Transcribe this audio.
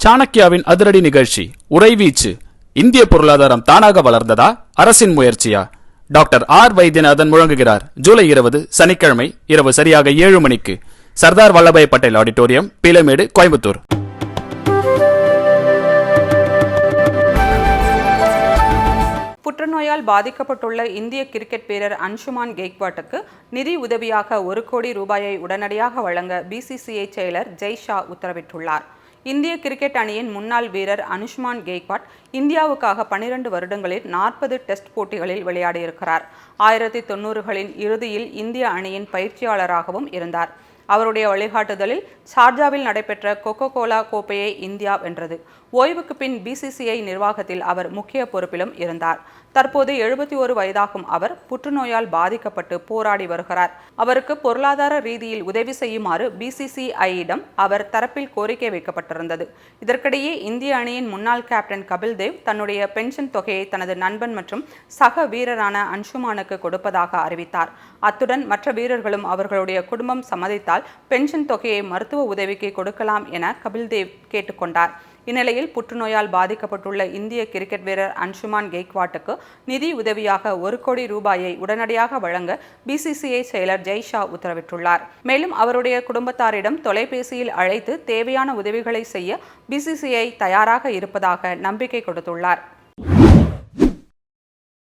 சாணக்கியாவின் அதிரடி நிகழ்ச்சி உறைவீச்சு. இந்திய பொருளாதாரம் தானாக வளர்ந்ததா, அரசின் முயற்சியா? டாக்டர் ஆர் வைத்தியநாதன் முழங்குகிறார். ஜூலை 20 சனிக்கிழமை இரவு சரியாக 7 மணிக்கு சர்தார் வல்லபாய் பட்டேல் ஆடிட்டோரியம், பீலமேடு, கோயம்புத்தூர். புற்றுநோயால் பாதிக்கப்பட்டுள்ள இந்திய கிரிக்கெட் வீரர் அன்சுமான் கெய்க்வாட்டுக்கு நிதி உதவியாக 1 கோடி ரூபாயை உடனடியாக வழங்க பிசிசிஐ செயலர் ஜெய் ஷா உத்தரவிட்டுள்ளார். இந்திய கிரிக்கெட் அணியின் முன்னாள் வீரர் அன்சுமான் கெய்க்வாட் இந்தியாவுக்காக 12 வருடங்களில் 40 டெஸ்ட் போட்டிகளில் விளையாடியிருக்கிறார். 1990களின் இறுதியில் இந்திய அணியின் பயிற்சியாளராகவும் இருந்தார். அவருடைய வழிகாட்டுதலில் ஷார்ஜாவில் நடைபெற்ற கோகோ கோலா கோப்பையை இந்தியா வென்றது. ஓய்வுக்கு பின் பிசிசிஐ நிர்வாகத்தில் அவர் முக்கிய பொறுப்பிலும் இருந்தார். தற்போது 71 வயதாகும் அவர் புற்றுநோயால் பாதிக்கப்பட்டு போராடி வருகிறார். அவருக்கு பொருளாதார ரீதியில் உதவி செய்யுமாறு பிசிசிஐயிடம் அவர் தரப்பில் கோரிக்கை வைக்கப்பட்டிருந்தது. இதற்கிடையே இந்திய அணியின் முன்னாள் கேப்டன் கபில் தேவ் தன்னுடைய பென்ஷன் தொகையை தனது நண்பன் மற்றும் சக வீரரான அன்சுமானுக்கு கொடுப்பதாக அறிவித்தார். அத்துடன் மற்ற வீரர்களும் அவர்களுடைய குடும்பம் சம்மதித்தால் பென்ஷன் தொகையை மருத்துவ உதவிக்கு கொடுக்கலாம் என கபில் தேவ் கேட்டுக்கொண்டார். இந்நிலையில் புற்றுநோயால் பாதிக்கப்பட்டுள்ள இந்திய கிரிக்கெட் வீரர் அன்சுமான் கெய்க்வாட்டுக்கு நிதி உதவியாக 1 கோடி ரூபாயை உடனடியாக வழங்க பிசிசிஐ செயலர் ஜெய் ஷா உத்தரவிட்டுள்ளார். மேலும் அவருடைய குடும்பத்தாரிடம் தொலைபேசியில் அழைத்து தேவையான உதவிகளை செய்ய பிசிசிஐ தயாராக இருப்பதாக நம்பிக்கை கொடுத்துள்ளார்.